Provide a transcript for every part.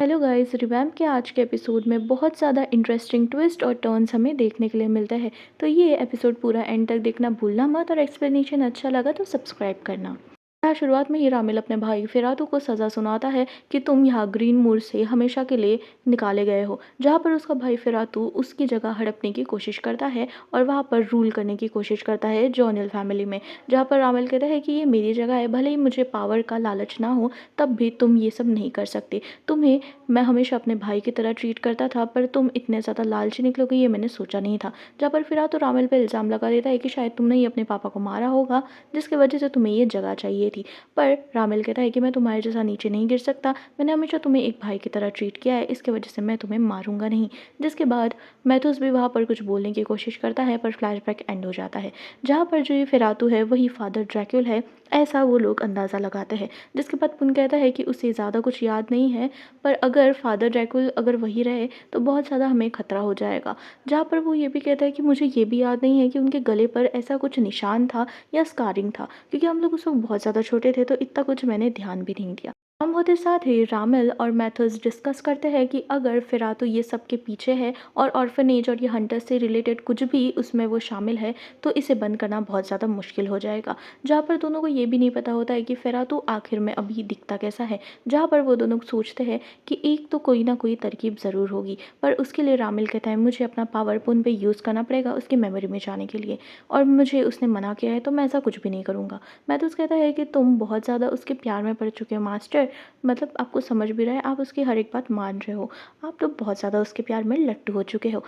Hello guys, revamp के आज के एपिसोड में बहुत ज़्यादा इंटरेस्टिंग ट्विस्ट और टर्न्स हमें देखने के लिए मिलता है। तो ये एपिसोड पूरा एंड तक देखना भूलना मत, और एक्सप्लेनेशन अच्छा लगा तो सब्सक्राइब करना। यहाँ शुरुआत में ही रामिल अपने भाई फिरातू को सज़ा सुनाता है कि तुम यहाँ ग्रीन मूर से हमेशा के लिए निकाले गए हो, जहाँ पर उसका भाई फिरातू उसकी जगह हड़पने की कोशिश करता है और वहाँ पर रूल करने की कोशिश करता है जॉनिल फैमिली में। जहाँ पर रामिल कहता है कि ये मेरी जगह है, भले ही मुझे पावर का लालच ना हो तब भी तुम ये सब नहीं कर सकते। तुम्हें मैं हमेशा अपने भाई की तरह ट्रीट करता था, पर तुम इतने ज़्यादा लालची निकलोगे ये मैंने सोचा नहीं था। जहाँ पर फिरातू रामिल पे इल्ज़ाम लगा देता है कि शायद तुमने ही अपने पापा को मारा होगा, जिसकी वजह से तुम्हें ये जगह चाहिए थी। पर रामिल कहता है कि मैं तुम्हारे जैसा नीचे नहीं गिर सकता, मैंने हमेशा तुम्हें एक भाई की तरह ट्रीट किया है, इसकी वजह से मैं तुम्हें मारूंगा नहीं। जिसके बाद मैथुस भी वहाँ पर कुछ बोलने की कोशिश करता है, पर फ्लैशबैक एंड हो जाता है। जहाँ पर जो ये फिरातू है वही फादर ड्रैक्यूल है, ऐसा वो लोग अंदाज़ा लगाते हैं। जिसके बाद पुन कहता है कि उसे ज़्यादा कुछ याद नहीं है, पर अगर फादर ड्रैकुल अगर वही रहे तो बहुत ज़्यादा हमें खतरा हो जाएगा। जहाँ पर वो ये भी कहता है कि मुझे ये भी याद नहीं है कि उनके गले पर ऐसा कुछ निशान था या स्कारिंग था, क्योंकि हम लोग उस वक्त बहुत ज़्यादा छोटे थे तो इतना कुछ मैंने ध्यान भी नहीं दिया। हम होते साथ ही रामिल और मैथर्स डिस्कस करते हैं कि अगर फिरातो ये सब के पीछे है और ऑर्फनेज और ये हंटर्स से रिलेटेड कुछ भी उसमें वो शामिल है, तो इसे बंद करना बहुत ज़्यादा मुश्किल हो जाएगा। जहाँ पर दोनों को ये भी नहीं पता होता है कि फिरातो आखिर में अभी दिखता कैसा है। जहाँ पर वो दोनों सोचते हैं कि एक तो कोई ना कोई तरकीब ज़रूर होगी, पर उसके लिए रामिल कहता है मुझे अपना पावर पुन पे यूज़ करना पड़ेगा उसकी मेमोरी में जाने के लिए, और मुझे उसने मना किया है तो मैं ऐसा कुछ भी नहीं करूँगा। मैथ्यूस कहता है कि तुम बहुत ज़्यादा उसके प्यार में पड़ चुके हो मास्टर, मतलब आपको समझ भी रहा है, आप उसकी हर एक बात मान रहे हो, आप तो बहुत ज़्यादा उसके प्यार में लट्टू हो चुके हो।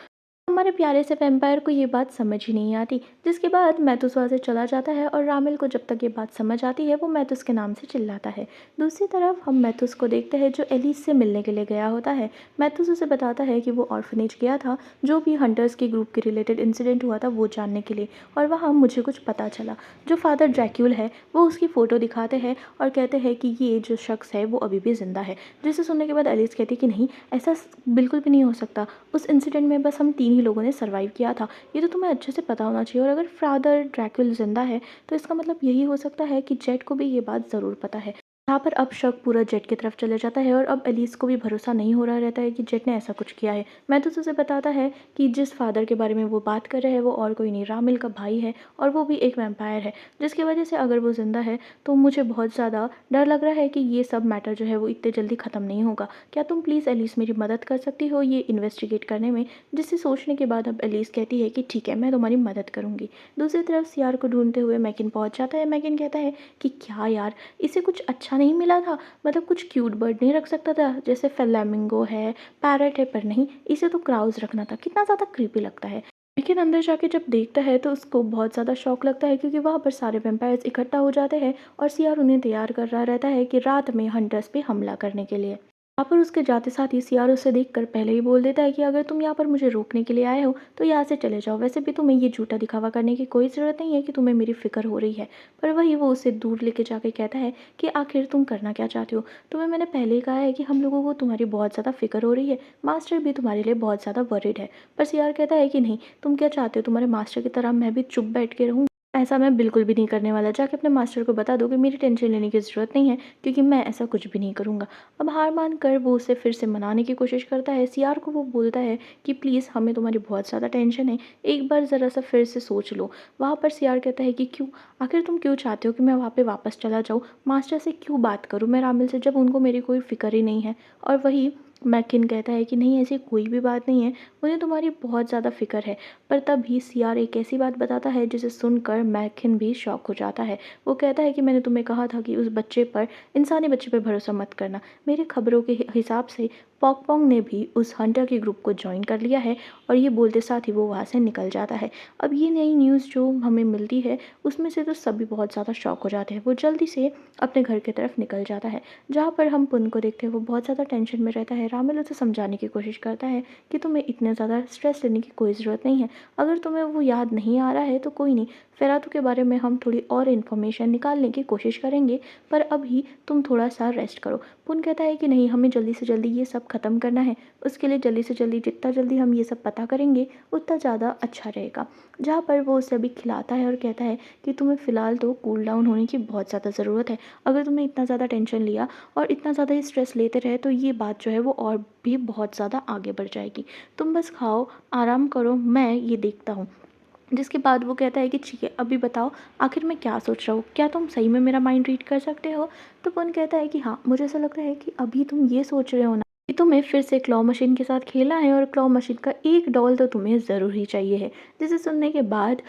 हमारे प्यारे से वैम्पायर को ये बात समझ ही नहीं आती। जिसके बाद मैथुस वहाँ से चला जाता है और रामिल को जब तक ये बात समझ आती है वो मैथुस के नाम से चिल्लाता है। दूसरी तरफ हम मैथुस को देखते हैं जो एलिस से मिलने के लिए गया होता है। मैथुस उसे बताता है कि वो ऑर्फनेज गया था, जो भी हंटर्स के ग्रुप के रिलेटेड इंसिडेंट हुआ था वो जानने के लिए, और वहाँ मुझे कुछ पता चला। जो फादर ड्रैक्यूल है वो उसकी फ़ोटो दिखाते हैं और कहते हैं कि ये जो शख्स है वो अभी भी ज़िंदा है। जिसे सुनने के बाद एलिस कहती है कि नहीं, ऐसा बिल्कुल भी नहीं हो सकता, उस इंसिडेंट में बस हम 3 ही लोगों ने सर्वाइव किया था। ये तो तुम्हें अच्छे से पता होना चाहिए, और अगर फादर ड्रैकुल ज़िंदा है तो इसका मतलब यही हो सकता है कि जेट को भी ये बात ज़रूर पता है। यहाँ पर अब शक पूरा जेट की तरफ चले जाता है और अब एलिस को भी भरोसा नहीं हो रहा रहता है कि जेट ने ऐसा कुछ किया है। मैथ्यूस उसे बताता है कि जिस फादर के बारे में वो बात कर रहे हैं वो और कोई नहीं, रामिल का भाई है, और वो भी एक वैम्पायर है, जिसकी वजह से अगर वो ज़िंदा है तो मुझे बहुत ज़्यादा डर लग रहा है कि ये सब मैटर जो है वो इतने जल्दी ख़त्म नहीं होगा। क्या तुम प्लीज़ एलिस मेरी मदद कर सकती हो ये इन्वेस्टिगेट करने में। जिससे सोचने के बाद अब एलिस कहती है कि ठीक है, मैं तुम्हारी मदद करूँगी। दूसरी तरफ सियार को ढूंढते हुए मैकिन पहुँच जाता है। मैकिन कहता है कि क्या यार, इसे कुछ अच्छा नहीं मिला था, मतलब कुछ क्यूट बर्ड नहीं रख सकता था, जैसे फ्लैमिंगो है, पैरट है, पर नहीं, इसे तो क्राउज रखना था। कितना ज़्यादा क्रीपी लगता है। लेकिन अंदर जाके जब देखता है तो उसको बहुत ज़्यादा शौक लगता है, क्योंकि वहाँ पर सारे वैम्पायर्स इकट्ठा हो जाते हैं और सियार उन्हें तैयार कर रहा रहता है कि रात में हंटर्स पे हमला करने के लिए। वहाँ पर उसके जाते साथ ही सियार उसे देखकर पहले ही बोल देता है कि अगर तुम यहाँ पर मुझे रोकने के लिए आए हो तो यहाँ से चले जाओ, वैसे भी तुम्हें ये झूठा दिखावा करने की कोई ज़रूरत नहीं है कि तुम्हें मेरी फ़िक्र हो रही है। पर वही वो उसे दूर लेके जाके कहता है कि आखिर तुम करना क्या चाहते हो। तुम्हें मैंने पहले ही कहा है कि हम लोगों को तुम्हारी बहुत ज़्यादा फ़िक्र हो रही है, मास्टर भी तुम्हारे लिए बहुत ज़्यादा वरिड है। पर सियार कहता है कि नहीं, तुम क्या चाहते हो, तुम्हारे मास्टर की तरह मैं भी चुप बैठ के रहूँ। ऐसा मैं बिल्कुल भी नहीं करने वाला। जाके अपने मास्टर को बता दो कि मेरी टेंशन लेने की ज़रूरत नहीं है, क्योंकि मैं ऐसा कुछ भी नहीं करूँगा। अब हार मान कर वो उसे फिर से मनाने की कोशिश करता है। सियार को वो बोलता है कि प्लीज़, हमें तुम्हारी बहुत ज़्यादा टेंशन है, एक बार ज़रा सा फिर से सोच लो। वहाँ पर सियार कहता है कि क्यों, आखिर तुम क्यों चाहते हो कि मैं वहाँ पे वापस चला जाऊँ, मास्टर से क्यों बात करूँ मैं रामिल से, जब उनको मेरी कोई फ़िक्र ही नहीं है। और वही मैकिन कहता है कि नहीं, ऐसी कोई भी बात नहीं है, मुझे तुम्हारी बहुत ज़्यादा फ़िक्र है। पर तभी सियार एक ऐसी बात बताता है जिसे सुनकर मैकिन भी शॉक हो जाता है। वो कहता है कि मैंने तुम्हें कहा था कि उस बच्चे पर, इंसानी बच्चे पर भरोसा मत करना। मेरे खबरों के हिसाब से पॉकपोंग ने भी उस हंटर के ग्रुप को ज्वाइन कर लिया है। और ये बोलते साथ ही वो वहाँ से निकल जाता है। अब ये नई न्यूज़ जो हमें मिलती है उसमें से तो सभी बहुत ज़्यादा शॉक हो जाते हैं। वो जल्दी से अपने घर की तरफ निकल जाता है। जहाँ पर हम पुन को देखते हैं वो बहुत ज़्यादा टेंशन में रहता है। रामिल उसे समझाने की कोशिश करता है कि तुम्हें इतने ज़्यादा स्ट्रेस लेने की कोई ज़रूरत नहीं है। अगर तुम्हें वो याद नहीं आ रहा है तो कोई नहीं, फेरातू के बारे में हम थोड़ी और इन्फॉर्मेशन निकालने की कोशिश करेंगे, पर अभी तुम थोड़ा सा रेस्ट करो। पुन कहता है कि नहीं, हमें जल्दी से जल्दी ये सब सब ख़त्म करना है, उसके लिए जल्दी से जल्दी, जितना जल्दी हम ये सब पता करेंगे उतना ज़्यादा अच्छा रहेगा। जहाँ पर वो उसे अभी खिलाता है और कहता है कि तुम्हें फ़िलहाल तो कूल डाउन होने की बहुत ज़्यादा ज़रूरत है। अगर तुमने इतना ज़्यादा टेंशन लिया और इतना ज़्यादा स्ट्रेस लेते रहे तो ये बात जो है वो और भी बहुत ज़्यादा आगे बढ़ जाएगी। तुम बस खाओ, आराम करो, मैं ये देखता हूँ। जिसके बाद वो कहता है कि ठीक है, अभी बताओ आखिर मैं क्या सोच रहा हूँ? क्या तुम सही में मेरा माइंड रीड कर सकते हो? तो पुन कहता है कि हाँ, मुझे ऐसा लगता है कि अभी तुम ये सोच रहे हो ना कि तुम्हें फिर से क्लॉ मशीन के साथ खेलना है और क्लॉ मशीन का एक डॉल तो तुम्हें ज़रूर ही चाहिए है। जिसे सुनने के बाद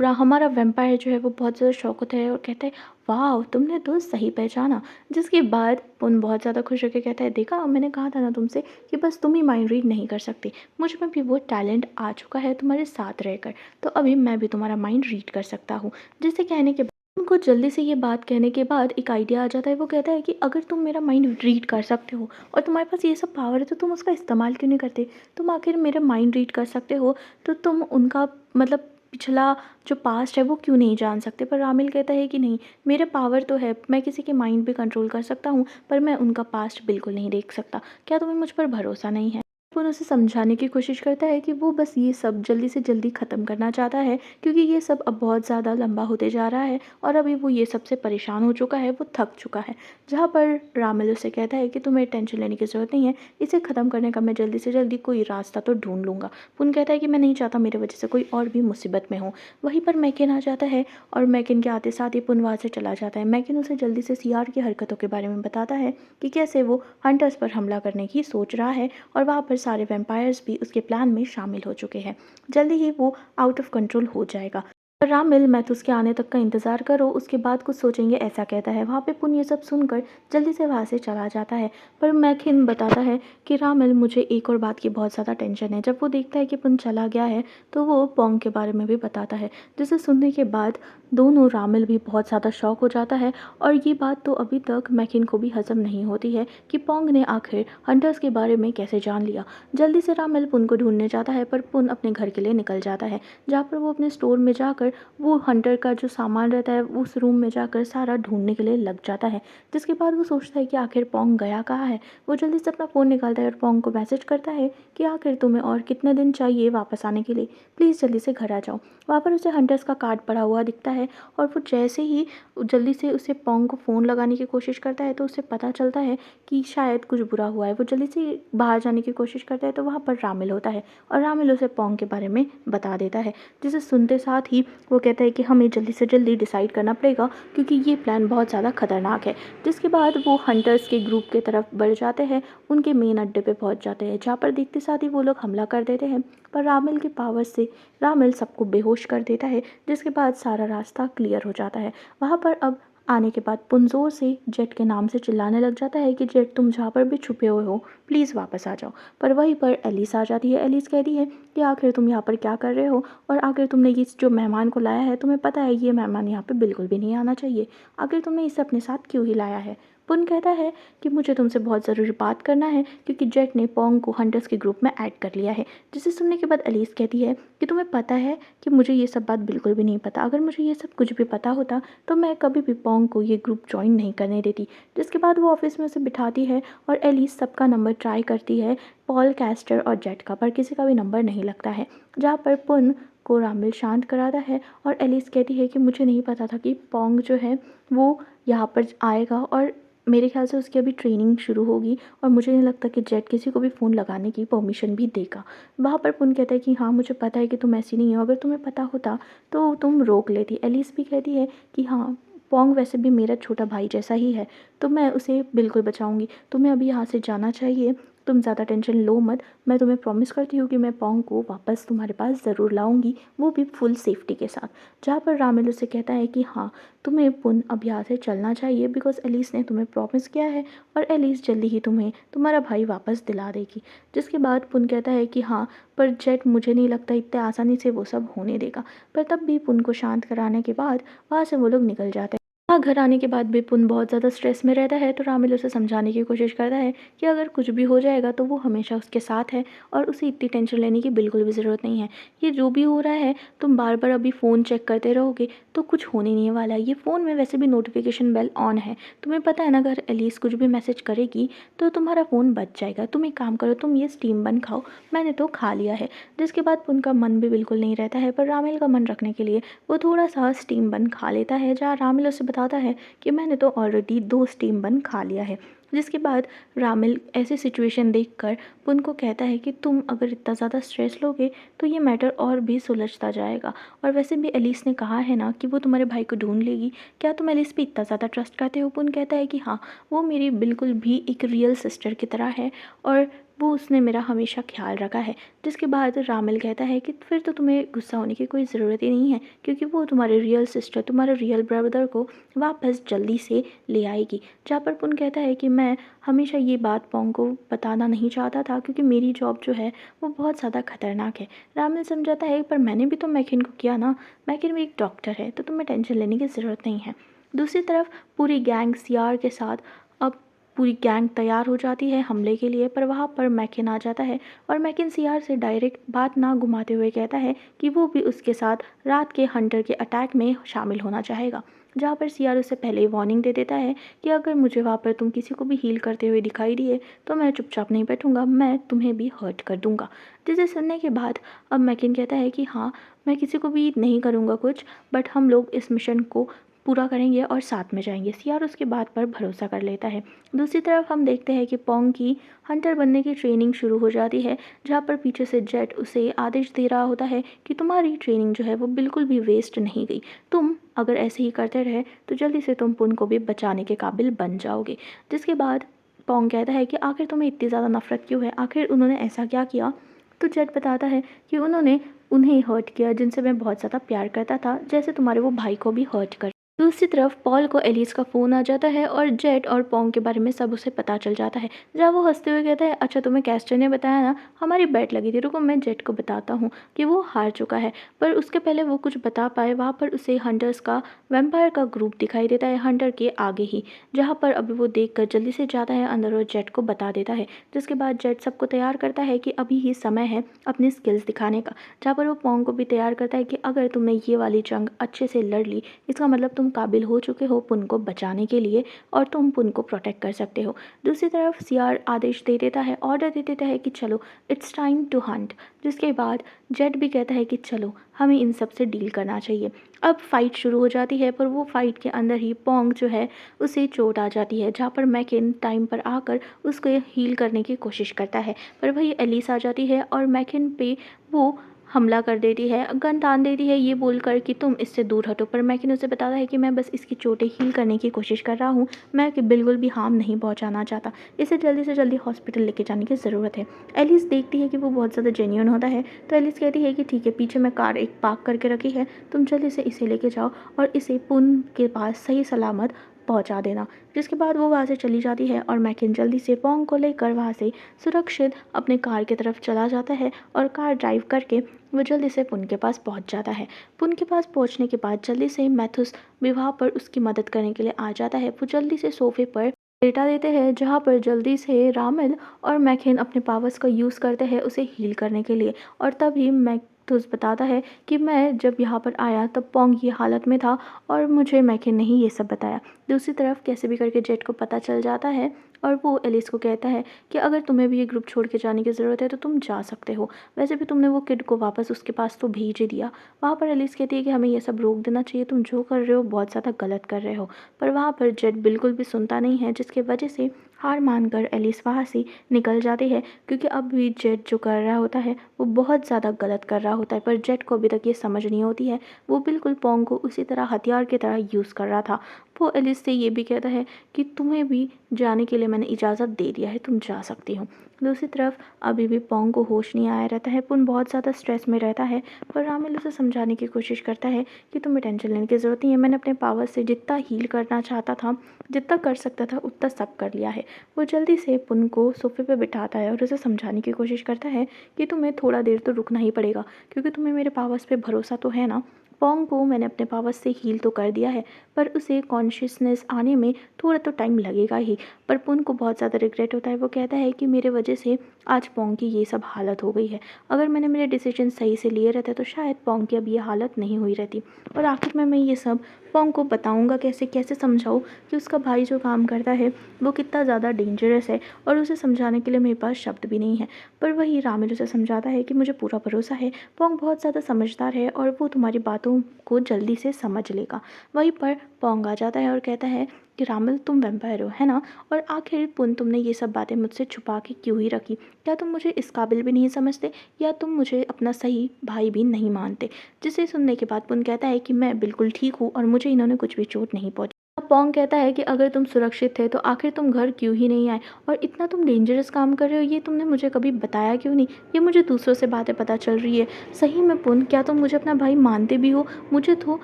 हमारा वैम्पायर जो है वो बहुत ज़्यादा शॉक होता है और कहता है, वाह! तुमने तो सही पहचाना। जिसके बाद पुन बहुत ज़्यादा खुश होकर कहता है, देखा मैंने कहा था ना तुमसे कि बस तुम ही माइंड रीड नहीं कर सकते। मुझ में भी वो टैलेंट आ चुका है तुम्हारे साथ रहकर। तो अभी मैं भी तुम्हारा माइंड रीड कर सकता हूँ। जिसे कहने के बाद उनको जल्दी से ये बात कहने के बाद एक आइडिया आ जाता है। वो कहता है कि अगर तुम मेरा माइंड रीड कर सकते हो और तुम्हारे पास ये सब पावर है तो तुम उसका इस्तेमाल क्यों नहीं करते? तुम आखिर मेरा माइंड रीड कर सकते हो तो तुम उनका मतलब पिछला जो पास्ट है वो क्यों नहीं जान सकते? पर रामिल कहता है कि नहीं, मेरे पावर तो है, मैं किसी के माइंड भी कंट्रोल कर सकता हूँ, पर मैं उनका पास्ट बिल्कुल नहीं देख सकता। क्या तुम्हें मुझ पर भरोसा नहीं है? पुन उसे समझाने की कोशिश करता है कि वो बस ये सब जल्दी से जल्दी ख़त्म करना चाहता है, क्योंकि ये सब अब बहुत ज़्यादा लंबा होते जा रहा है और अभी वो ये सब से परेशान हो चुका है, वो थक चुका है। जहाँ पर रामिल उसे कहता है कि तुम्हें टेंशन लेने की ज़रूरत नहीं है, इसे ख़त्म करने का मैं जल्दी से जल्दी कोई रास्ता तो ढूँढ लूँगा। पुन कहता है कि मैं नहीं चाहता मेरी वजह से कोई और भी मुसीबत में हो। वहीं पर मैकेन आ जाता है और मैकेन के आते साथ ही पुन वहाँ से चला जाता है। मैकेन उसे जल्दी से सीआर की हरकतों के बारे में बताता है कि कैसे वो हंटर्स पर हमला करने की सोच रहा है और वहाँ पर सारे वैम्पायर्स भी उसके प्लान में शामिल हो चुके हैं। जल्दी ही वो आउट ऑफ कंट्रोल हो जाएगा। पर रामिल, मैं तो उसके आने तक का इंतज़ार करो, उसके बाद कुछ सोचेंगे, ऐसा कहता है। वहाँ पे पुन ये सब सुनकर जल्दी से वहाँ से चला जाता है। पर मैकिन बताता है कि रामिल, मुझे एक और बात की बहुत ज़्यादा टेंशन है। जब वो देखता है कि पुन चला गया है तो वो पोंग के बारे में भी बताता है। जिसे सुनने के बाद दोनों, रामिल भी बहुत ज़्यादा शॉक हो जाता है और ये बात तो अभी तक मैकिन को भी हजम नहीं होती है कि पोंग ने आखिर हंटर्स के बारे में कैसे जान लिया। जल्दी से रामिल पुन को ढूंढने जाता है पर पुन अपने घर के लिए निकल जाता है, जहाँ पर वो अपने स्टोर में जाकर वो हंटर का जो सामान रहता है उस रूम में जाकर सारा ढूंढने के लिए लग जाता है। जिसके बाद वो सोचता है कि आखिर पोंग गया कहाँ है। वो जल्दी से अपना फ़ोन निकालता है और पोंग को मैसेज करता है कि आखिर तुम्हें और कितने दिन चाहिए वापस आने के लिए, प्लीज़ जल्दी से घर आ जाओ। वहाँ पर उसे हंटर्स का कार्ड पड़ा हुआ दिखता है और वो जैसे ही जल्दी से उसे पोंग को फ़ोन लगाने की कोशिश करता है तो उसे पता चलता है कि शायद कुछ बुरा हुआ है। वो जल्दी से बाहर जाने की कोशिश करता है तो वहाँ पर रामिल होता है और रामिल उसे पोंग के बारे में बता देता है। जिसे सुनते साथ ही वो कहता है कि हमें जल्दी से जल्दी डिसाइड करना पड़ेगा क्योंकि ये प्लान बहुत ज़्यादा खतरनाक है। जिसके बाद वो हंटर्स के ग्रुप की तरफ बढ़ जाते हैं, उनके मेन अड्डे पे पहुंच जाते हैं, जहाँ पर देखते साथ ही वो लोग हमला कर देते हैं। पर रामिल के पावर से रामिल सबको बेहोश कर देता है, जिसके बाद सारा रास्ता क्लियर हो जाता है। वहाँ पर अब आने के बाद पुनजोर से जेट के नाम से चिल्लाने लग जाता है कि जेट, तुम जहाँ पर भी छुपे हुए हो प्लीज़ वापस आ जाओ। पर वहीं पर एलिस आ जाती है। एलिस कहती है कि आखिर तुम यहाँ पर क्या कर रहे हो और आखिर तुमने ये जो मेहमान को लाया है, तुम्हें पता है ये मेहमान यहाँ पे बिल्कुल भी नहीं आना चाहिए, आखिर तुमने इसे अपने साथ क्यों ही लाया है? पुन कहता है कि मुझे तुमसे बहुत ज़रूरी बात करना है क्योंकि जेट ने पोंग को हंटर्स के ग्रुप में ऐड कर लिया है। जिसे सुनने के बाद एलिस कहती है कि तुम्हें पता है कि मुझे ये सब बात बिल्कुल भी नहीं पता, अगर मुझे ये सब कुछ भी पता होता तो मैं कभी भी पोंग को ये ग्रुप ज्वाइन नहीं करने देती। जिसके बाद वो ऑफिस में उसे बिठाती है और एलिस सबका नंबर ट्राई करती है, पॉल, कैस्टर और जेट का, पर किसी का भी नंबर नहीं लगता है। जहाँ पर पुन को रामिल शांत कराता है और एलिस कहती है कि मुझे नहीं पता था कि पोंग जो है वो यहाँ पर आएगा और मेरे ख्याल से उसकी अभी ट्रेनिंग शुरू होगी और मुझे नहीं लगता कि जेट किसी को भी फ़ोन लगाने की परमिशन भी देगा। वहाँ पर पुन कहता है कि हाँ, मुझे पता है कि तुम ऐसी नहीं हो, अगर तुम्हें पता होता तो तुम रोक लेती। एलिस भी कहती है कि हाँ, पोंग वैसे भी मेरा छोटा भाई जैसा ही है, तो मैं उसे बिल्कुल बचाऊंगी। तुम्हें अभी यहाँ से जाना चाहिए, तुम ज़्यादा टेंशन लो मत। मैं तुम्हें प्रॉमिस करती हूँ कि मैं पोंग को वापस तुम्हारे पास ज़रूर लाऊंगी, वो भी फुल सेफ्टी के साथ। जहाँ पर रामिल उसे कहता है कि हाँ, तुम्हें पुन अब यहाँ से चलना चाहिए बिकॉज एलिस ने तुम्हें प्रॉमिस किया है और एलिस जल्दी ही तुम्हें तुम्हारा भाई वापस दिला देगी। जिसके बाद पुन कहता है कि हाँ, पर जेट मुझे नहीं लगता इतने आसानी से वो सब होने देगा। पर तब भी पुन को शांत कराने के बाद वहाँ से वो लोग निकल जाते हैं। हाँ, घर आने के बाद भी पुन बहुत ज़्यादा स्ट्रेस में रहता है, तो रामिल उसे समझाने की कोशिश करता है कि अगर कुछ भी हो जाएगा तो वो हमेशा उसके साथ है और उसे इतनी टेंशन लेने की बिल्कुल भी ज़रूरत नहीं है। ये जो भी हो रहा है, तुम बार-बार अभी फ़ोन चेक करते रहोगे तो कुछ होने नहीं वाला है। ये फ़ोन में वैसे भी नोटिफ़िकेशन बेल ऑन है। तुम्हें पता है ना, अगर एलिस कुछ भी मैसेज करेगी तो तुम्हारा फ़ोन बज जाएगा। तुम एक काम करो, तुम ये स्टीम बन खाओ, मैंने तो खा लिया है। जिसके बाद पुन का मन भी बिल्कुल नहीं रहता है, पर रामिल का मन रखने के लिए वो थोड़ा-सा स्टीम बन खा लेता है, जहाँ रामिल उसे बताता है कि मैंने तो ऑलरेडी 2 स्टीम बन खा लिया है। जिसके बाद रामिल ऐसी सिचुएशन देखकर पुन को कहता है कि तुम अगर इतना ज़्यादा स्ट्रेस लोगे तो ये मैटर और भी सुलझता जाएगा। और वैसे भी एलिस ने कहा है ना कि वो तुम्हारे भाई को ढूँढ लेगी, क्या तुम एलिस पे इतना ज़्यादा ट्रस्ट करते हो? पुन कहता है कि हाँ, वो मेरी बिल्कुल भी एक रियल सिस्टर की तरह है और वो उसने मेरा हमेशा ख़्याल रखा है। जिसके बाद रामिल कहता है कि फिर तो तुम्हें गुस्सा होने की कोई ज़रूरत ही नहीं है, क्योंकि वो तुम्हारे रियल सिस्टर, तुम्हारे रियल ब्रदर को वापस जल्दी से ले आएगी। जहाँ पर पुन कहता है कि मैं हमेशा ये बात पोंग को बताना नहीं चाहता था, क्योंकि मेरी जॉब जो है वो बहुत ज़्यादा खतरनाक है। रामिल समझाता है पर मैंने भी तो मैकिन को किया ना, मैकिन भी एक डॉक्टर है, तो तुम्हें टेंशन लेने की ज़रूरत नहीं है। दूसरी तरफ पूरी गैंग सियार के साथ अब पूरी गैंग तैयार हो जाती है हमले के लिए, पर वहाँ पर मैकिन आ जाता है और मैकिन सियार से डायरेक्ट बात ना घुमाते हुए कहता है कि वो भी उसके साथ रात के हंटर के अटैक में शामिल होना चाहेगा। जहाँ पर सियार उसे पहले ही वार्निंग दे देता है कि अगर मुझे वहाँ पर तुम किसी को भी हील करते हुए दिखाई दिए तो मैं चुपचाप नहीं बैठूंगा, मैं तुम्हें भी हर्ट कर दूंगा। जिसे सुनने के बाद अब मैकिन कहता है कि हाँ, मैं किसी को भी नहीं करूँगा कुछ, बट हम लोग इस मिशन को पूरा करेंगे और साथ में जाएंगे। सियार उसकी बात पर भरोसा कर लेता है। दूसरी तरफ हम देखते हैं कि पोंग की हंटर बनने की ट्रेनिंग शुरू हो जाती है, जहाँ पर पीछे से जेट उसे आदेश दे रहा होता है कि तुम्हारी ट्रेनिंग जो है वो बिल्कुल भी वेस्ट नहीं गई। तुम अगर ऐसे ही करते रहे तो जल्दी से तुम पुन को भी बचाने के काबिल बन जाओगे। जिसके बाद पोंग कहता है कि आखिर तुम्हें इतनी ज़्यादा नफरत क्यों है, आखिर उन्होंने ऐसा क्या किया? तो जेट बताता है कि उन्होंने उन्हें हर्ट किया जिनसे मैं बहुत ज़्यादा प्यार करता था, जैसे तुम्हारे वो भाई को भी हर्ट कर। दूसरी तरफ पॉल को एलिस का फ़ोन आ जाता है और जेट और पोंग के बारे में सब उसे पता चल जाता है। जब वो हंसते हुए कहता है, अच्छा तुम्हें कैस्टर ने बताया ना, हमारी बैट लगी थी, रुको मैं जेट को बताता हूँ कि वो हार चुका है। पर उसके पहले वो कुछ बता पाए, वहाँ पर उसे हंटर्स का वैम्पायर का ग्रुप दिखाई देता है हंटर के आगे ही, जहाँ पर अभी वो देख कर जल्दी से जाता है अंदर और जेट को बता देता है। जिसके बाद जेट सबको तैयार करता है कि अभी ही समय है अपनी स्किल्स दिखाने का। जहाँ पर वो पोंग को भी तैयार करता है कि अगर तुमने ये वाली जंग अच्छे से लड़ ली, इसका मतलब तुम काबिल हो चुके हो पुन को बचाने के लिए और तुम पुन को प्रोटेक्ट कर सकते हो। दूसरी तरफ सियार आदेश दे देता है, ऑर्डर दे देता है कि चलो इट्स टाइम टू हंट। जिसके बाद जेट भी कहता है कि चलो हमें इन सब से डील करना चाहिए। अब फाइट शुरू हो जाती है, पर वो फाइट के अंदर ही पोंग जो है उसे चोट आ जाती है, जहाँ पर मैकिन टाइम पर आकर उसको हील करने की कोशिश करता है, पर वही एलिस आ जाती है और मैकिन पे वो हमला कर देती है, गन तान देती है ये बोलकर कि तुम इससे दूर हटो। पर मैकिन उसे बताता है कि मैं बस इसकी चोटें हील करने की कोशिश कर रहा हूँ, मैं कि बिल्कुल भी हार्म नहीं पहुँचाना चाहता, इसे जल्दी से जल्दी हॉस्पिटल लेके जाने की ज़रूरत है। एलिस देखती है कि वो बहुत ज़्यादा जेन्युइन होता है, तो एलिस कहती है कि ठीक है, पीछे मैं कार एक पार्क करके रखी है, तुम जल्दी से इसे लेके जाओ और इसे पुन के पास सही सलामत पहुंचा देना। जिसके बाद वो वहाँ से चली जाती है और मैकिन जल्दी से पोंग को लेकर वहाँ से सुरक्षित अपने कार की तरफ चला जाता है और कार ड्राइव करके वो जल्दी से पुन के पास पहुंच जाता है। पुन के पास पहुंचने के बाद जल्दी से मैथुस विवाह पर उसकी मदद करने के लिए आ जाता है। वो जल्दी से सोफे पर लेटा देते हैं, जहाँ पर जल्दी से रामिल और मैकिन अपने पावर्स का यूज़ करते हैं उसे हील करने के लिए। और तभी मैथुस बताता है कि मैं जब यहाँ पर आया तब पोंग ये हालत में था और मुझे मैकिन ने ही ये सब बताया। दूसरी तरफ कैसे भी करके जेट को पता चल जाता है और वो एलिस को कहता है कि अगर तुम्हें भी ये ग्रुप छोड़ के जाने की ज़रूरत है तो तुम जा सकते हो, वैसे भी तुमने वो किड को वापस उसके पास तो भेज ही दिया। वहाँ पर एलिस कहती है कि हमें ये सब रोक देना चाहिए, तुम जो कर रहे हो बहुत ज़्यादा गलत कर रहे हो। पर वहाँ पर जेट बिल्कुल भी सुनता नहीं है, जिसकी वजह से हार मानकर एलिस वहाँ से निकल जाती है, क्योंकि अब भी जेट जो कर रहा होता है वो बहुत ज़्यादा गलत कर रहा होता है। पर जेट को अभी तक ये समझ नहीं होती है, वो बिल्कुल पोंग को उसी तरह हथियार की तरह यूज़ कर रहा था। वो एलिस से ये भी कहता है कि तुम्हें भी जाने के लिए मैंने इजाज़त दे दिया है, तुम जा सकती हो। दूसरी तरफ अभी भी पोंग को होश नहीं आया रहता है, पुन बहुत ज़्यादा स्ट्रेस में रहता है, पर रामिल उसे समझाने की कोशिश करता है कि तुम्हें टेंशन लेने की ज़रूरत नहीं है, मैंने अपने पावर से जितना हील करना चाहता था, जितना कर सकता था उतना सब कर लिया है। वो जल्दी से पुन को सोफे पर बिठाता है और उसे समझाने की कोशिश करता है कि तुम्हें थोड़ा देर तो रुकना ही पड़ेगा, क्योंकि तुम्हें मेरे पावर्स पे भरोसा तो है ना। पोंग को मैंने अपने पावर्स से हील तो कर दिया है, पर उसे कॉन्शियसनेस आने में थोड़ा तो टाइम लगेगा ही। पर पुन को बहुत ज़्यादा रिग्रेट होता है। वो कहता है कि मेरे वजह से आज पोंग की ये सब हालत हो गई है। अगर मैंने मेरे डिसीजन सही से लिए रहते तो शायद पोंग की अब ये हालत नहीं हुई रहती। और आखिर में मैं ये सब पोंग को बताऊंगा कैसे, कैसे समझाऊँ कि उसका भाई जो काम करता है वो कितना ज़्यादा डेंजरस है, और उसे समझाने के लिए मेरे पास शब्द भी नहीं है। पर वही रामिल उसे समझाता है कि मुझे पूरा भरोसा है, पोंग बहुत ज़्यादा समझदार है और वो तुम्हारी बातों को जल्दी से समझ लेगा। वहीं पर पोंग आ जाता है और कहता है कि रामिल तुम वैम्पायर हो, है ना? और आखिर पुन तुमने ये सब बातें मुझसे छुपा के क्यों ही रखी? क्या तुम मुझे इस काबिल भी नहीं समझते, या तुम मुझे अपना सही भाई भी नहीं मानते? जिसे सुनने के बाद पुन कहता है कि मैं बिल्कुल ठीक हूँ और मुझे इन्होंने कुछ भी चोट नहीं पहुँचाई। पोंग कहता है कि अगर तुम सुरक्षित थे तो आखिर तुम घर क्यों ही नहीं आए, और इतना तुम डेंजरस काम कर रहे हो ये तुमने मुझे कभी बताया क्यों नहीं? ये मुझे दूसरों से बातें पता चल रही है। सही में पुन, क्या तुम मुझे अपना भाई मानते भी हो? मुझे तो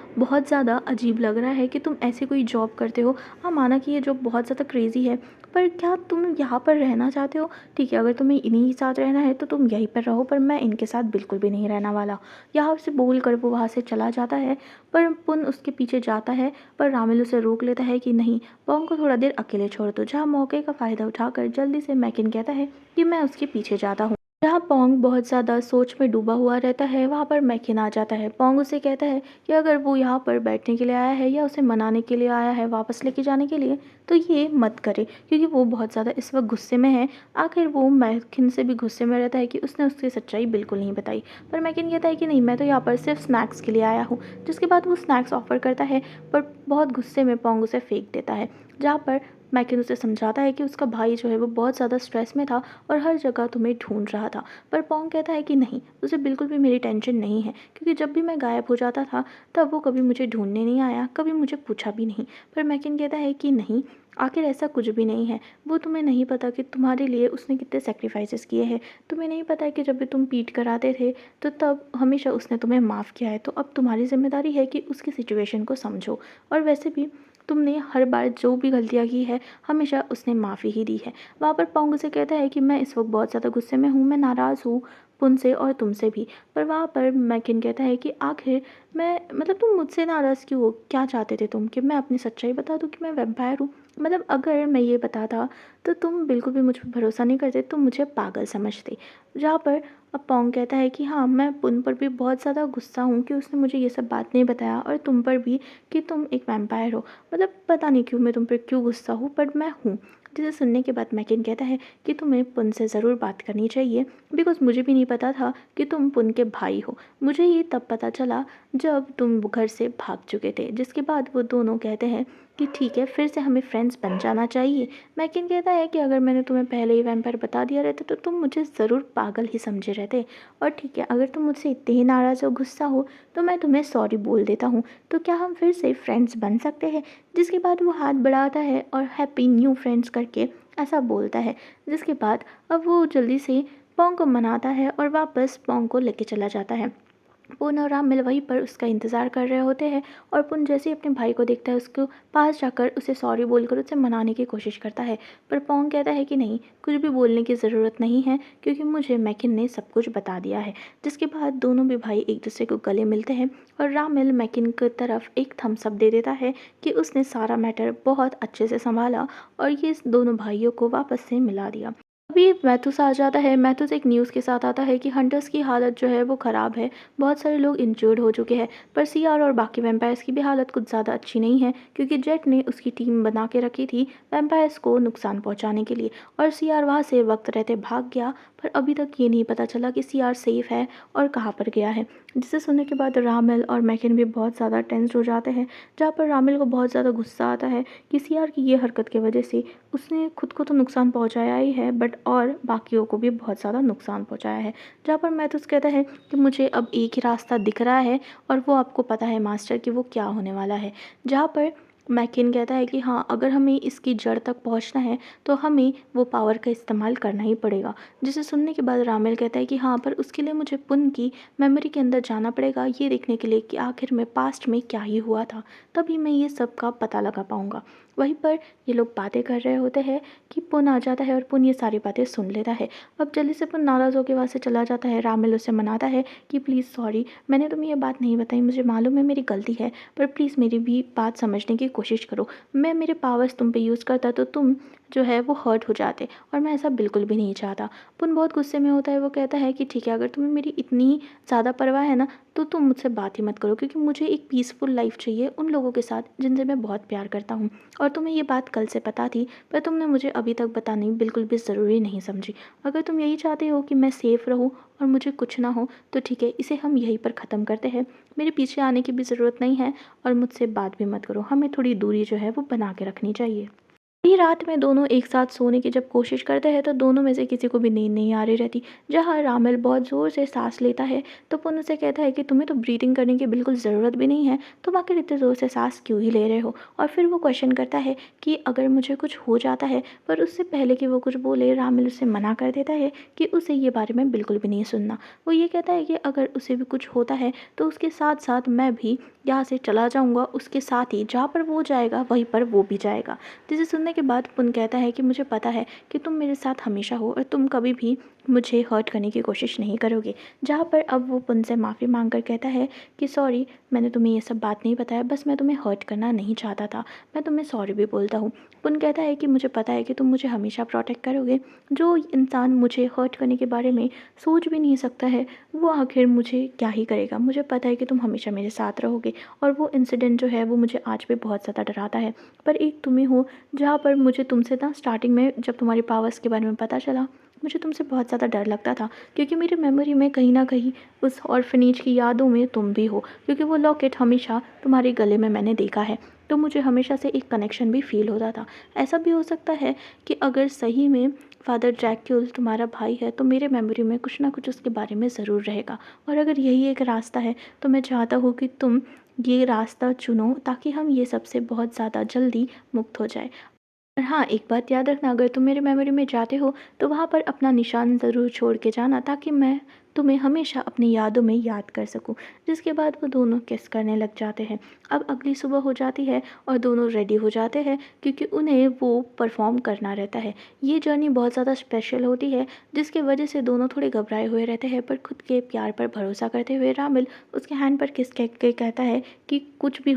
बहुत ज़्यादा अजीब लग रहा है कि तुम ऐसी कोई जॉब करते हो। हाँ, माना कि ये जॉब बहुत ज़्यादा क्रेजी है, पर क्या तुम यहाँ पर रहना चाहते हो? ठीक है, अगर तुम्हें इन्हीं के साथ रहना है तो तुम यहीं पर रहो, पर मैं इनके साथ बिल्कुल भी नहीं रहने वाला। यहाँ से बोल कर वो वहाँ से चला जाता है, पर पुन उसके पीछे जाता है। पर रामिल उसे रोक लेता है कि नहीं, पोंग को थोड़ा देर अकेले छोड़ दो। जहाँ मौके का फ़ायदा उठाकर जल्दी से मैकिन कहता है कि मैं उसके पीछे जाता हूँ। जहाँ पोंग बहुत ज़्यादा सोच में डूबा हुआ रहता है, वहाँ पर मैकिन आ जाता है। पोंग उसे कहता है कि अगर वो यहाँ पर बैठने के लिए आया है या उसे मनाने के लिए आया है वापस लेके जाने के लिए, तो ये मत करे, क्योंकि वो बहुत ज़्यादा इस वक्त गुस्से में है। आखिर वो मैकिन से भी गुस्से में रहता है कि उसने उसकी सच्चाई बिल्कुल नहीं बताई। पर मैकिन कहता है कि नहीं, मैं तो यहाँ पर सिर्फ स्नैक्स के लिए आया हूँ। जिसके बाद वो स्नैक्स ऑफर करता है, पर बहुत गुस्से में पोंग उसे फेंक देता है। जहाँ पर मैकिन उसे समझाता है कि उसका भाई जो है वो बहुत ज़्यादा स्ट्रेस में था और हर जगह तुम्हें ढूंढ रहा था। पर पोंग कहता है कि नहीं, उसे बिल्कुल भी मेरी टेंशन नहीं है, क्योंकि जब भी मैं गायब हो जाता था तब वो कभी मुझे ढूंढने नहीं आया, कभी मुझे पूछा भी नहीं। पर मैकिन कहता है कि नहीं, आखिर ऐसा कुछ भी नहीं है। वो तुम्हें नहीं पता कि तुम्हारे लिए उसने कितने सेक्रीफाइसेस किए हैं। तुम्हें नहीं पता है कि जब भी तुम पीट कर आते थे तो तब हमेशा उसने तुम्हें माफ़ किया है। तो अब तुम्हारी जिम्मेदारी है कि उसकी सिचुएशन को समझो। और वैसे भी तुमने हर बार जो भी गलतियाँ की है हमेशा उसने माफ़ी ही दी है। वहाँ पर पोंग से कहता है कि मैं इस वक्त बहुत ज़्यादा गुस्से में हूँ, मैं नाराज़ हूँ पुन से और तुमसे भी। पर वहाँ पर मैकिन कहता है कि आखिर मैं, मतलब तुम मुझसे नाराज़ क्यों हो? क्या चाहते थे तुम, कि मैं अपनी सच्चाई बता दूँ कि मैं वैम्पायर हूँ? मतलब अगर मैं ये बताता तो तुम बिल्कुल भी मुझ पर भरोसा नहीं करते, तुम मुझे पागल समझते। जहाँ पर अब पोंग कहता है कि हाँ, मैं पुन पर भी बहुत ज़्यादा गुस्सा हूँ कि उसने मुझे ये सब बात नहीं बताया, और तुम पर भी कि तुम एक वैम्पायर हो। मतलब पता नहीं क्यों मैं तुम पर क्यों गुस्सा हूँ, पर मैं हूँ। जिसे सुनने के बाद मैकिन कहता है कि तुम्हें पुन से ज़रूर बात करनी चाहिए, बिकॉज़ मुझे भी नहीं पता था कि तुम पुन के भाई हो। मुझे ये तब पता चला जब तुम घर से भाग चुके थे। जिसके बाद वो दोनों कहते हैं कि ठीक है, फिर से हमें फ्रेंड्स बन जाना चाहिए। मैकिन कहता है कि अगर मैंने तुम्हें पहले ही वैम्पायर बता दिया रहता तो तुम मुझे ज़रूर पागल ही समझे रहते। और ठीक है, अगर तुम मुझसे इतने ही नाराज़ और गुस्सा हो तो मैं तुम्हें सॉरी बोल देता हूँ। तो क्या हम फिर से फ्रेंड्स बन सकते हैं? जिसके बाद वो हाथ बढ़ाता है और हैप्पी न्यू फ्रेंड्स करके ऐसा बोलता है। जिसके बाद अब वो जल्दी से पोंग को मनाता है और वापस पोंग को लेके चला जाता है। पुन और राम मिल वहीं पर उसका इंतज़ार कर रहे होते हैं, और पुन जैसे ही अपने भाई को देखता है उसको पास जाकर उसे सॉरी बोलकर उसे मनाने की कोशिश करता है। पर पोंग कहता है कि नहीं, कुछ भी बोलने की ज़रूरत नहीं है, क्योंकि मुझे मैकिन ने सब कुछ बता दिया है। जिसके बाद दोनों भी भाई एक दूसरे को गले मिलते हैं, और रामिल मैकिन की तरफ एक थम्स अप दे देता है कि उसने सारा मैटर बहुत अच्छे से संभाला और ये दोनों भाइयों को वापस से मिला दिया। अभी मैथुस आ जाता है। मैथुस एक न्यूज़ के साथ आता है कि हंटर्स की हालत जो है वो ख़राब है, बहुत सारे लोग इंजर्ड हो चुके हैं। पर सीआर और बाकी वैम्पायर्स की भी हालत कुछ ज़्यादा अच्छी नहीं है, क्योंकि जेट ने उसकी टीम बना के रखी थी वैम्पायर्स को नुकसान पहुंचाने के लिए, और सीआर वहाँ से वक्त रहते भाग गया। पर अभी तक ये नहीं पता चला कि सीआर सेफ है और कहाँ पर गया है। जिसे सुनने के बाद रामिल और मैकिन भी बहुत ज़्यादा टेंस हो जाते हैं। जहाँ पर रामिल को बहुत ज़्यादा गुस्सा आता है कि सीआर की ये हरकत की वजह से उसने खुद को तो नुकसान पहुंचाया ही है, बट और बाकियों को भी बहुत ज़्यादा नुकसान पहुंचाया है। जहाँ पर मैथ्यूस कहता है कि मुझे अब एक ही रास्ता दिख रहा है, और वो आपको पता है मास्टर कि वो क्या होने वाला है। जहाँ पर मैकिन कहता है कि हाँ, अगर हमें इसकी जड़ तक पहुंचना है तो हमें वो पावर का इस्तेमाल करना ही पड़ेगा। जिसे सुनने के बाद रामिल कहता है कि हाँ, पर उसके लिए मुझे पुन की मेमोरी के अंदर जाना पड़ेगा, ये देखने के लिए कि आखिर में पास्ट में क्या ही हुआ था, तभी मैं ये सब का पता लगा पाऊंगा। वहीं पर ये लोग बातें कर रहे होते हैं कि पुन आ जाता है और पुन ये सारी बातें सुन लेता है। अब जल्दी से पुन नाराज़ होके वहाँ से चला जाता है। रामिल उसे मनाता है कि प्लीज़ सॉरी, मैंने तुम्हें ये बात नहीं बताई, मुझे मालूम है मेरी गलती है, पर प्लीज़ मेरी भी बात समझने की कोशिश करो। मैं मेरे पावर्स तुम पे यूज़ करता तो तुम जो है वो हर्ट हो जाते, और मैं ऐसा बिल्कुल भी नहीं चाहता। पुन बहुत गुस्से में होता है। वो कहता है कि ठीक है, अगर तुम्हें मेरी इतनी ज़्यादा परवाह है ना, तो तुम मुझसे बात ही मत करो, क्योंकि मुझे एक पीसफुल लाइफ चाहिए उन लोगों के साथ जिनसे मैं बहुत प्यार करता हूँ। और तुम्हें ये बात कल से पता थी, पर तुमने मुझे अभी तक बतानी बिल्कुल भी ज़रूरी नहीं समझी। अगर तुम यही चाहते हो कि मैं सेफ़ रहूँ और मुझे कुछ ना हो, तो ठीक है, इसे हम यहीं पर ख़त्म करते हैं। मेरे पीछे आने की भी ज़रूरत नहीं है, और मुझसे बात भी मत करो। हमें थोड़ी दूरी जो है वो बना के रखनी चाहिए। वही रात में दोनों एक साथ सोने की जब कोशिश करते हैं, तो दोनों में से किसी को भी नींद नहीं आ रही रहती। जहाँ रामिल बहुत ज़ोर से सांस लेता है, तो पुन उसे कहता है कि तुम्हें तो ब्रीथिंग करने की बिल्कुल ज़रूरत भी नहीं है, तुम आखिर इतने ज़ोर से सांस क्यों ही ले रहे हो। और फिर वो क्वेश्चन करता है कि अगर मुझे कुछ हो जाता है, पर उससे पहले कि वो कुछ बोले, रामिल उसे मना कर देता है कि उसे ये बारे में बिल्कुल भी नहीं सुनना। वो ये कहता है कि अगर उसे भी कुछ होता है, तो उसके साथ साथ मैं भी यहाँ से चला जाऊँगा, उसके साथ ही जहाँ पर वो जाएगा वहीं पर वो भी जाएगा। जिसे सुनने के बाद पुन कहता है कि मुझे पता है कि तुम मेरे साथ हमेशा हो, और तुम कभी भी मुझे हर्ट करने की कोशिश नहीं करोगे। जहाँ पर अब वो पुन से माफ़ी मांग कर कहता है कि सॉरी, मैंने तुम्हें ये सब बात नहीं बताया, बस मैं तुम्हें हर्ट करना नहीं चाहता था। मैं तुम्हें सॉरी भी बोलता हूँ। पुन कहता है कि मुझे पता है कि तुम मुझे हमेशा प्रोटेक्ट करोगे। जो इंसान मुझे हर्ट करने के बारे में सोच भी नहीं सकता है, वो आखिर मुझे क्या ही करेगा। मुझे पता है कि तुम हमेशा मेरे साथ रहोगे। और वो इंसिडेंट जो है वो मुझे आज भी बहुत ज़्यादा डराता है। पर एक तुम ही हो जहाँ पर मुझे तुमसे ना स्टार्टिंग में जब तुम्हारी पावर्स के बारे में पता चला, मुझे तुमसे बहुत ज़्यादा डर लगता था, क्योंकि मेरी मेमोरी में कहीं न कहीं उस ऑर्फनेज की यादों में तुम भी हो, क्योंकि वो लॉकेट हमेशा तुम्हारे गले में मैंने देखा है। तो मुझे हमेशा से एक कनेक्शन भी फ़ील होता था। ऐसा भी हो सकता है कि अगर सही में फ़ादर ड्रैक्युल तुम्हारा भाई है, तो मेरे मेमोरी में कुछ ना कुछ उसके बारे में ज़रूर रहेगा। और अगर यही एक रास्ता है, तो मैं चाहता हूँ कि तुम ये रास्ता चुनो, ताकि हम ये सब से बहुत ज़्यादा जल्दी मुक्त हो जाएँ। और हाँ, एक बात याद रखना, अगर तुम मेरे मेमोरी में जाते हो, तो वहाँ पर अपना निशान ज़रूर छोड़ के जाना, ताकि मैं तुम्हें हमेशा अपनी यादों में याद कर सकूँ। जिसके बाद वो दोनों किस करने लग जाते हैं। अब अगली सुबह हो जाती है और दोनों रेडी हो जाते हैं, क्योंकि उन्हें वो परफ़ॉर्म करना रहता है। ये जर्नी बहुत ज़्यादा स्पेशल होती है, जिसकी वजह से दोनों थोड़े घबराए हुए रहते हैं, पर खुद के प्यार पर भरोसा करते हुए रामिल उसके हैंड पर किस कह के कहता है कि कुछ भी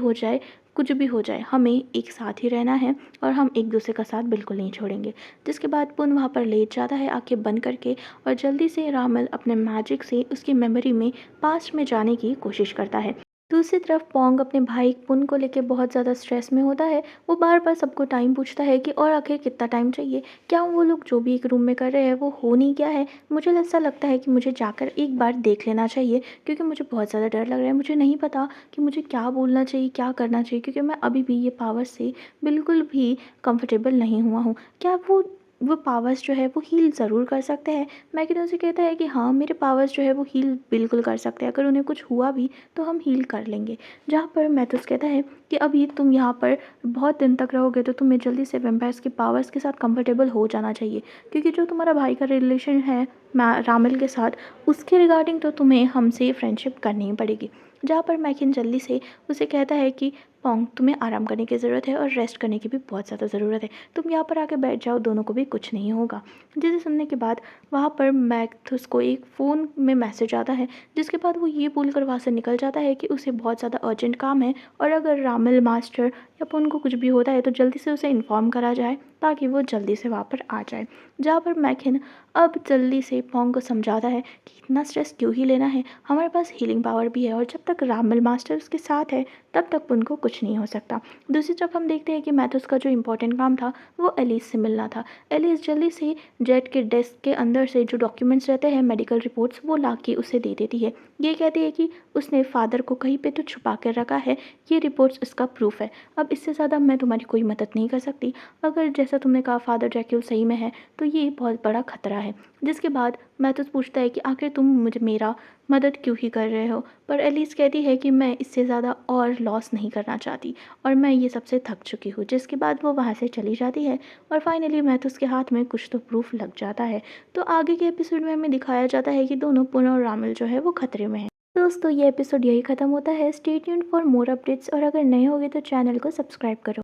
हो जाए, हमें एक साथ ही रहना है, और हम एक दूसरे का साथ बिल्कुल नहीं छोड़ेंगे। जिसके बाद पुन वहाँ पर लेट जाता है आँखें बंद करके, और जल्दी से रामल अपने मैजिक से उसकी मेमोरी में पास्ट में जाने की कोशिश करता है। दूसरी तरफ पोंग अपने भाई पुन को लेके बहुत ज़्यादा स्ट्रेस में होता है। वो बार-बार सबको टाइम पूछता है कि और आखिर कितना टाइम चाहिए? क्या वो लोग जो भी एक रूम में कर रहे हैं वो हो नहीं गया है? मुझे ऐसा लगता है कि मुझे जाकर एक बार देख लेना चाहिए, क्योंकि मुझे बहुत ज़्यादा डर लग रहा है। मुझे नहीं पता कि मुझे क्या बोलना चाहिए, क्या करना चाहिए, क्योंकि मैं अभी भी ये पावर से बिल्कुल भी कंफर्टेबल नहीं हुआ हूँ। क्या वो पावर्स जो है वो हील ज़रूर कर सकते हैं? मैकेन उनसे कहता है कि हाँ, मेरे पावर्स जो है वो हील बिल्कुल कर सकते हैं। अगर उन्हें कुछ हुआ भी, तो हम हील कर लेंगे। जहाँ पर मैथ्यूस कहता है कि अभी तुम यहाँ पर बहुत दिन तक रहोगे, तो तुम्हें जल्दी से वैम्पायर्स के पावर्स के साथ कंफर्टेबल हो जाना चाहिए, क्योंकि जो तुम्हारा भाई का रिलेशन है रामिल के साथ, उसके रिगार्डिंग तो तुम्हें हमसे फ्रेंडशिप करनी ही पड़ेगी। जहाँ पर मैकिन जल्दी से उसे कहता है कि पोंग, तुम्हें आराम करने की ज़रूरत है, और रेस्ट करने की भी बहुत ज़्यादा ज़रूरत है। तुम यहाँ पर आके बैठ जाओ, दोनों को भी कुछ नहीं होगा। जिसे सुनने के बाद वहाँ पर मैथ्यूस को एक फ़ोन में मैसेज आता है, जिसके बाद वो ये बोलकर वहाँ से निकल जाता है कि उसे बहुत ज़्यादा अर्जेंट काम है, और अगर रामिल मास्टर या पुन को कुछ भी होता है, तो जल्दी से उसे इन्फॉर्म करा जाए, ताकि वो जल्दी से वहाँ पर आ जाए। जहाँ पर मैकिन अब जल्दी से पोंग को समझाता है कि इतना स्ट्रेस क्यों ही लेना है, हमारे पास हीलिंग पावर भी है, और जब तक रामिल मास्टर उसके साथ है, तब तक पुन को कुछ नहीं हो सकता। दूसरी तरफ हम देखते हैं कि मैथ्यूस का जो इम्पोर्टेंट काम था, वो एलिस से मिलना था। एलिस जल्दी से जेट के डेस्क के अंदर से जो डॉक्यूमेंट्स रहते हैं, मेडिकल रिपोर्ट्स, वो ला के उसे दे देती है। ये कहती है कि उसने फादर को कहीं पे तो छुपा कर रखा है, ये रिपोर्ट्स उसका प्रूफ है। अब इससे ज़्यादा मैं तुम्हारी कोई मदद नहीं कर सकती। अगर जैसा तुमने कहा फादर ड्रैक्यूल सही में है, तो ये बहुत बड़ा खतरा है। जिसके बाद मैथ्यूस पूछता है कि आखिर तुम मुझे मेरा मदद क्यों ही कर रहे हो? पर एलिस कहती है कि मैं इससे ज़्यादा और लॉस नहीं करना चाहती, और मैं ये सबसे थक चुकी हूँ। जिसके बाद वो वहाँ से चली जाती है, और फाइनली मैथ्यूस के हाथ में कुछ तो प्रूफ लग जाता है। तो आगे के एपिसोड में हमें दिखाया जाता है कि दोनों पुन और रामिल जो है वो खतरे में है। दोस्तों, ये एपिसोड यही ख़त्म होता है। Stay tuned for more updates, और अगर नए होगे तो चैनल को सब्सक्राइब करो।